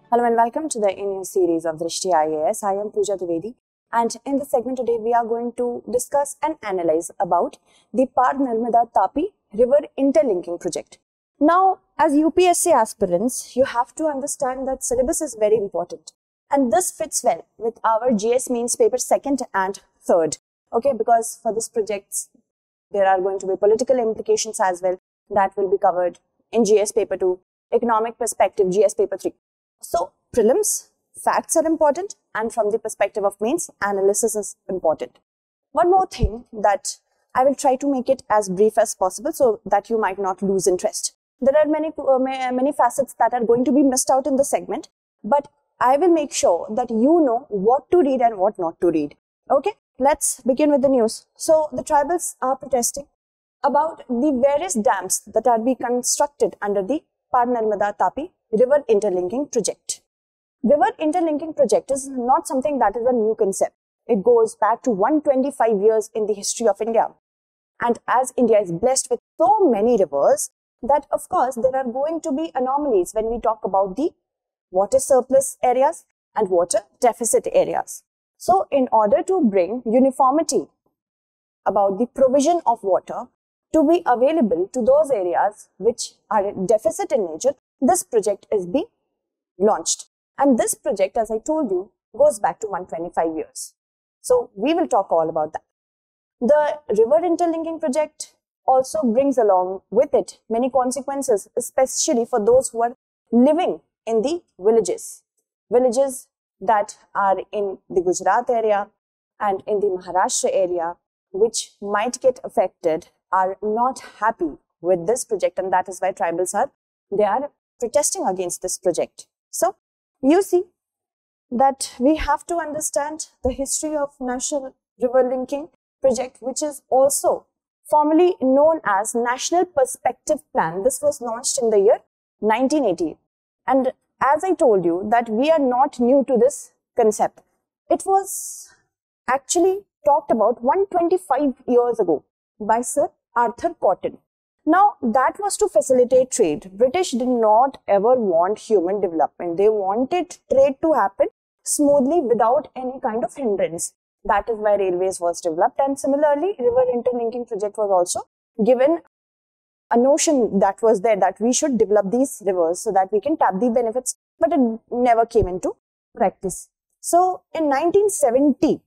Hello and welcome to the in series of Drishti IAS. I am Pooja Dwivedi, and in this segment today we are going to discuss and analyze about the Par Narmada Tapi river interlinking project. Now, as UPSC aspirants, you have to understand that syllabus is very important, and this fits well with our GS Mains paper 2nd and 3rd. Okay, because for this project there are going to be political implications as well that will be covered in GS paper 2, economic perspective GS paper 3. So prelims, facts are important, and from the perspective of mains, analysis is important. One more thing that I will try to make it as brief as possible so that you might not lose interest. There are many facets that are going to be missed out in the segment, but I will make sure that you know what to read and what not to read. Okay, let's begin with the news. So the tribals are protesting about the various dams that are being constructed under the Par Narmada Tapi river interlinking project. River interlinking project is not something that is a new concept. It goes back to 125 years in the history of India. And as India is blessed with so many rivers, that of course there are going to be anomalies when we talk about the water surplus areas and water deficit areas. So in order to bring uniformity about the provision of water to be available to those areas which are deficit in nature, this project is being launched. And this project, as I told you, goes back to 125 years. So we will talk all about that. The river interlinking project also brings along with it many consequences, especially for those who are living in the villages. Villages that are in the Gujarat area and in the Maharashtra area, which might get affected, are not happy with this project, and that is why tribals are protesting against this project. So you see that we have to understand the history of National River Linking Project, which is also formally known as National Perspective Plan. This was launched in the year 1980. And as I told you that we are not new to this concept. It was actually talked about 125 years ago by Sir Arthur Cotton. Now, that was to facilitate trade. British did not ever want human development. They wanted trade to happen smoothly without any kind of hindrance. That is why railways was developed. And similarly, river interlinking project was also given a notion that was there that we should develop these rivers so that we can tap the benefits, but it never came into practice. So, in 1970,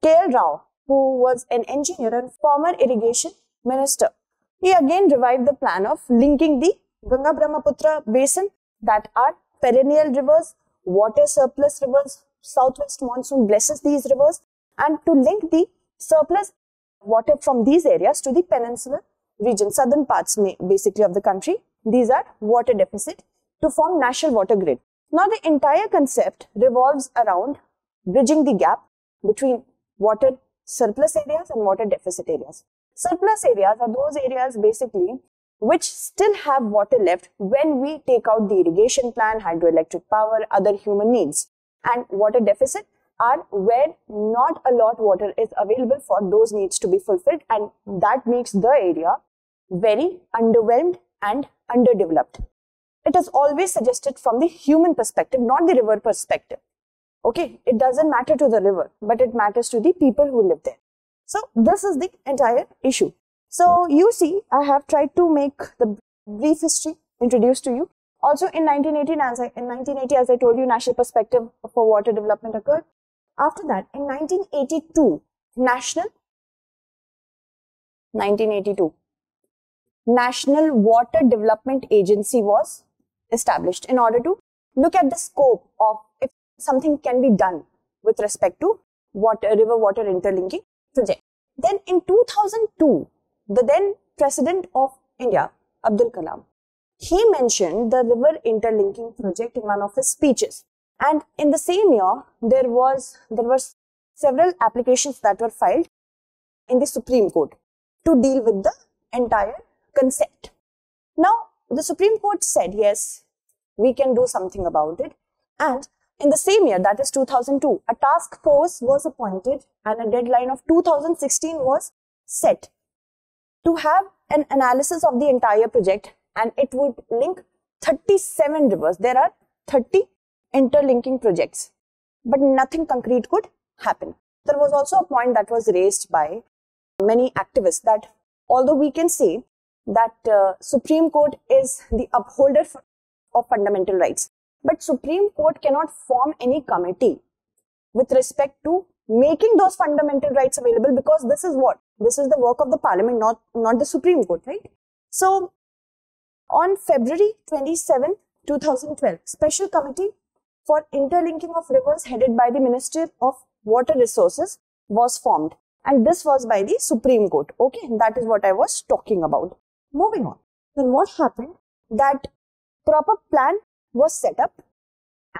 K.L. Rao, who was an engineer and former irrigation minister, he again revived the plan of linking the Ganga-Brahmaputra basin, that are perennial rivers, water surplus rivers. Southwest monsoon blesses these rivers, and to link the surplus water from these areas to the peninsular region, southern parts basically of the country. These are water deficit to form national water grid. Now the entire concept revolves around bridging the gap between water surplus areas and water deficit areas. Surplus areas are those areas basically which still have water left when we take out the irrigation plan, hydroelectric power, other human needs. And water deficit are where not a lot water is available for those needs to be fulfilled, and that makes the area very underwhelmed and underdeveloped. It is always suggested from the human perspective, not the river perspective. Okay, it doesn't matter to the river, but it matters to the people who live there. So this is the entire issue. So you see, I have tried to make the brief history introduced to you. Also in 1980, as I told you, national perspective for water development occurred. After that, in 1982, National Water Development Agency was established in order to look at the scope of if something can be done with respect to river water interlinking project. Then in 2002, the then President of India, Abdul Kalam, he mentioned the river interlinking project in one of his speeches. And in the same year, there were several applications that were filed in the Supreme Court to deal with the entire concept. Now, the Supreme Court said, yes, we can do something about it. And in the same year, that is 2002, a task force was appointed and a deadline of 2016 was set to have an analysis of the entire project, and it would link 37 rivers. There are 37 interlinking projects, but nothing concrete could happen. There was also a point that was raised by many activists that although we can say that Supreme Court is the upholder of fundamental rights, but Supreme Court cannot form any committee with respect to making those fundamental rights available, because this is what? This is the work of the Parliament, not the Supreme Court, right? So, on February 27, 2012, Special Committee for Interlinking of Rivers headed by the Minister of Water Resources was formed, and this was by the Supreme Court. Okay, that is what I was talking about. Moving on. Then what happened? That proper plan was set up,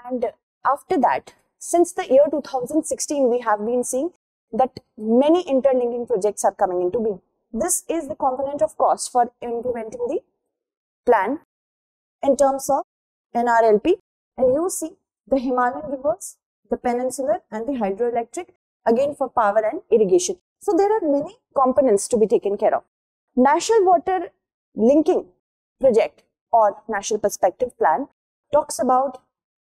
and after that, since the year 2016, we have been seeing that many interlinking projects are coming into being. This is the component of cost for implementing the plan in terms of NRLP, and you see the Himalayan rivers, the peninsular and the hydroelectric, again for power and irrigation. So there are many components to be taken care of. National Water Linking Project or National Perspective Plan talks about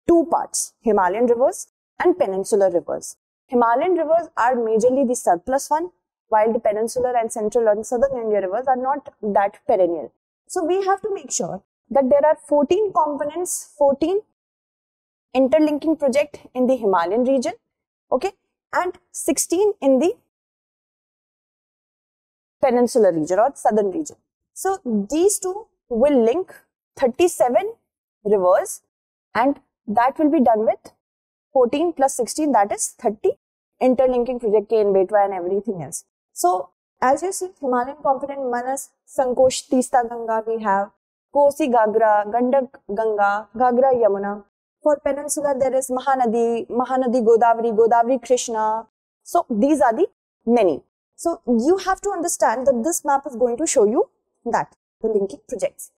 two parts, Himalayan rivers and peninsular rivers. Himalayan rivers are majorly the surplus one, while the peninsular and central and southern India rivers are not that perennial. So we have to make sure that there are 14 components, 14 interlinking project in the Himalayan region, okay, and 16 in the peninsular region or southern region. So these two will link 37 rivers, and that will be done with 14 plus 16, that is 30 interlinking project Ken Betwa and everything else. So as you see, Himalayan component Manas, Sankosh, Tista Ganga, we have Kosi Gagra, Gandak Ganga, Gagra Yamuna. For Peninsula, there is Mahanadi, Mahanadi Godavari, Godavari Krishna. So these are the many. So you have to understand that this map is going to show you that, the linking projects.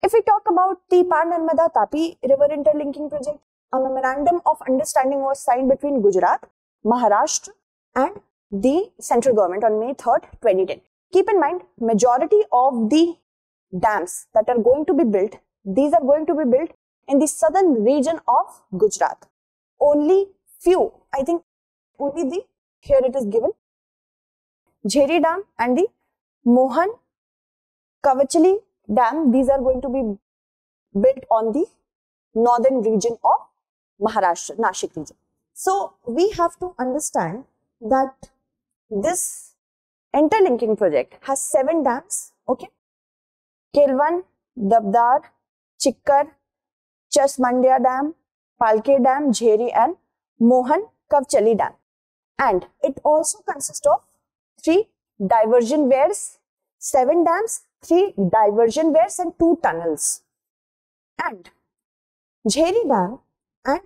If we talk about the Par Narmada Tapi river interlinking project, a memorandum of understanding was signed between Gujarat, Maharashtra and the central government on May 3rd, 2010. Keep in mind, majority of the dams that are going to be built, these are going to be built in the southern region of Gujarat. Only few, I think only the, here it is given, Jheri Dam and the Mohan Kavachali Dam, these are going to be built on the northern region of Maharashtra, Nashik region. So we have to understand that this interlinking project has 7 dams, okay? Kelvan, Dabdar, Chikkar, Chasmandia Dam, Palke Dam, Jheri and Mohan Kavachali Dam. And it also consists of 3 diversion weirs, 7 dams, 3 diversion weirs and 2 tunnels. And Jheri Dam and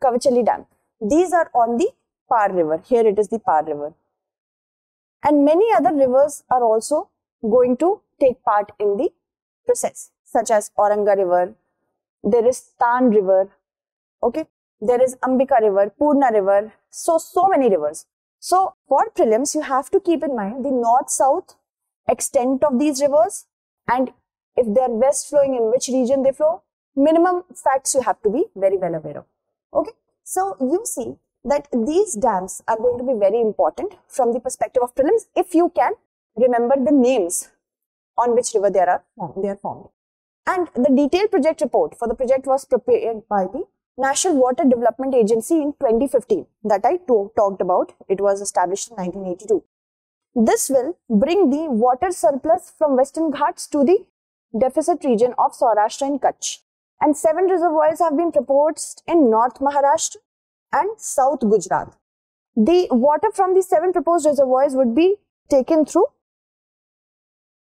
Kavachali Dam, these are on the Par river. Here it is the Par river. And many other rivers are also going to take part in the process, such as Auranga river, there is Tan river, okay, there is Ambika river, Purna river, so many rivers. So for prelims, you have to keep in mind the north-south extent of these rivers, and if they are west flowing, in which region they flow, minimum facts you have to be very well aware of. Okay, so you see that these dams are going to be very important from the perspective of prelims if you can remember the names on which river they are formed. And the detailed project report for the project was prepared by the National Water Development Agency in 2015 that I talked about. It was established in 1982. This will bring the water surplus from Western Ghats to the deficit region of Saurashtra and Kutch. And 7 reservoirs have been proposed in North Maharashtra and South Gujarat. The water from the 7 proposed reservoirs would be taken through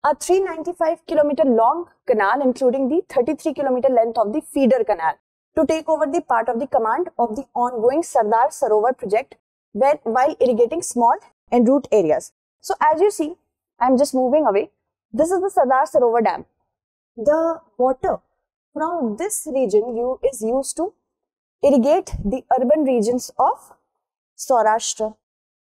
a 395 kilometer long canal, including the 33 kilometer length of the feeder canal, to take over the part of the command of the ongoing Sardar Sarovar project while irrigating small en route areas. So as you see, I am just moving away. This is the Sardar Sarovar Dam. The water from this region is used to irrigate the urban regions of Saurashtra.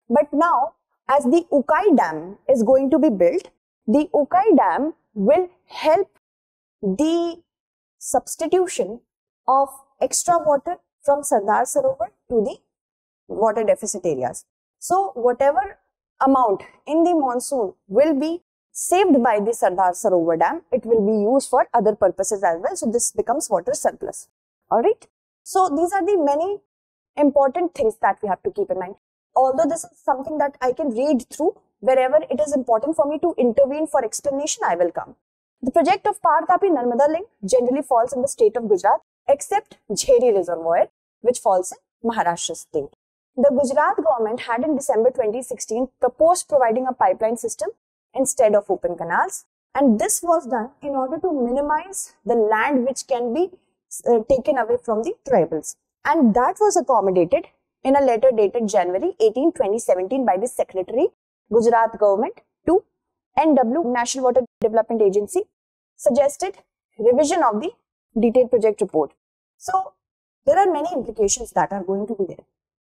But now, as the Ukai Dam is going to be built, the Ukai Dam will help the substitution of extra water from Sardar Sarovar to the water deficit areas. So whatever amount in the monsoon will be saved by the Sardar Sarovar dam, it will be used for other purposes as well. So this becomes water surplus. Alright. So these are the many important things that we have to keep in mind. Although this is something that I can read through, wherever it is important for me to intervene for explanation, I will come. The project of Par-Tapi-Narmada link generally falls in the state of Gujarat, except Jheri Reservoir, which falls in Maharashtra state. The Gujarat government had in December 2016 proposed providing a pipeline system instead of open canals, and this was done in order to minimize the land which can be taken away from the tribals, and that was accommodated in a letter dated January 18, 2017 by the Secretary, Gujarat government to NW, National Water Development Agency, suggested revision of the detailed project report. So there are many implications that are going to be there.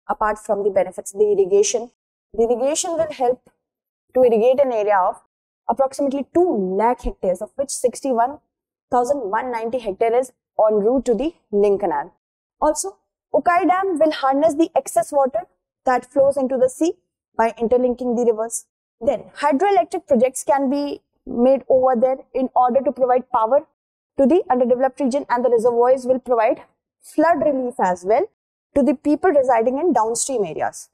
Apart from the benefits, the irrigation will help to irrigate an area of approximately 2 lakh hectares, of which 61,190 hectares is en route to the link canal. Also, Ukai Dam will harness the excess water that flows into the sea by interlinking the rivers. Then, hydroelectric projects can be made over there in order to provide power to the underdeveloped region, and the reservoirs will provide flood relief as well to the people residing in downstream areas.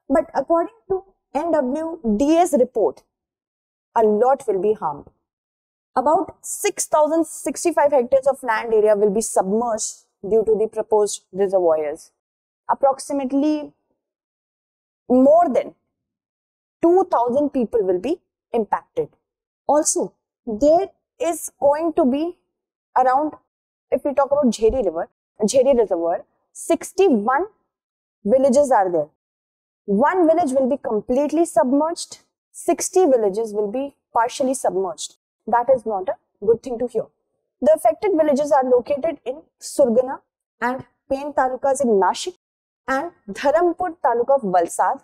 But according to NWDA's report, a lot will be harmed. About 6,065 hectares of land area will be submerged due to the proposed reservoirs. Approximately more than 2,000 people will be impacted. Also, there is going to be around, if we talk about Jheri Reservoir, 61 villages are there. One village will be completely submerged, 60 villages will be partially submerged. That is not a good thing to hear. The affected villages are located in Surgana and Pen talukas in Nashik and Dharampur taluka of Valsad,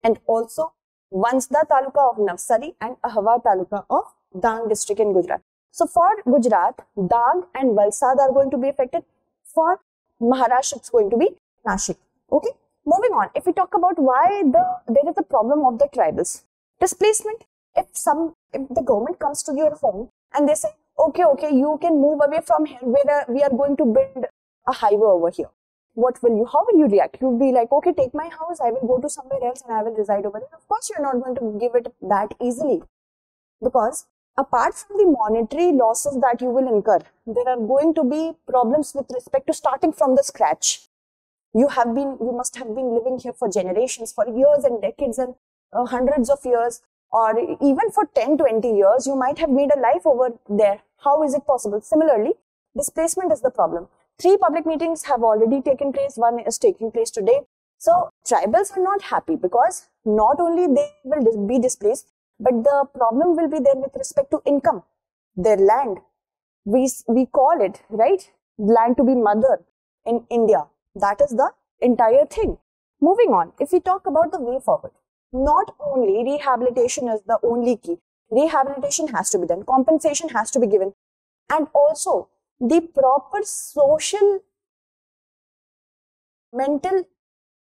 and also Vansda taluka of Navsari and Ahwa taluka of Dang district in Gujarat. So for Gujarat, Dang and Valsad are going to be affected. For Maharashtra, it's going to be Nashik. Okay. Moving on, if we talk about why there is a problem of the tribals displacement. If the government comes to your home and they say, okay, you can move away from here, where we are going to build a highway over here. How will you react? You'll be like, okay, take my house, I will go to somewhere else and I will reside over there. Of course, you're not going to give it that easily, because apart from the monetary losses that you will incur, there are going to be problems with respect to starting from the scratch. You must have been living here for generations, for years and decades and hundreds of years, or even for 10-20 years, you might have made a life over there. How is it possible? Similarly, displacement is the problem. 3 public meetings have already taken place. 1 is taking place today. So tribals are not happy, because not only they will be displaced, but the problem will be there with respect to income. Their land, we call it, right, land to be mother in India. That is the entire thing. Moving on, if we talk about the way forward, not only rehabilitation is the only key. Rehabilitation has to be done, compensation has to be given, and also the proper social, mental,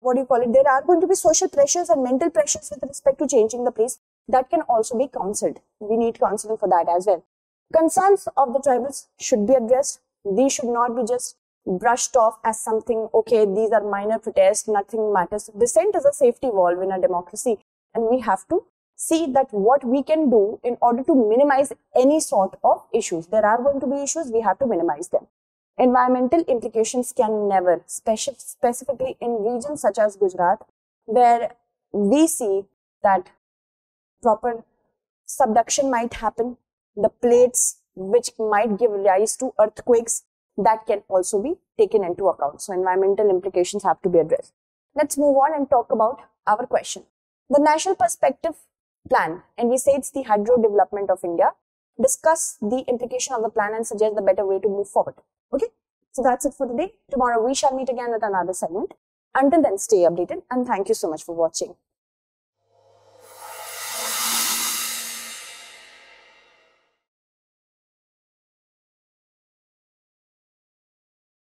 there are going to be social pressures and mental pressures with respect to changing the place that can also be counseled. We need counseling for that as well. Concerns of the tribals should be addressed. These should not be just brushed off as something, okay, these are minor protests, nothing matters. Dissent is a safety valve in a democracy, and we have to see that what we can do in order to minimize any sort of issues. There are going to be issues, we have to minimize them. Environmental implications can never, specifically in regions such as Gujarat, where we see that proper subduction might happen, the plates which might give rise to earthquakes, that can also be taken into account. So environmental implications have to be addressed. Let's move on and talk about our question. The National Perspective Plan, and we say it's the hydro development of India, discuss the implication of the plan and suggest the better way to move forward. Okay, so that's it for today. Tomorrow we shall meet again with another segment. Until then, stay updated and thank you so much for watching.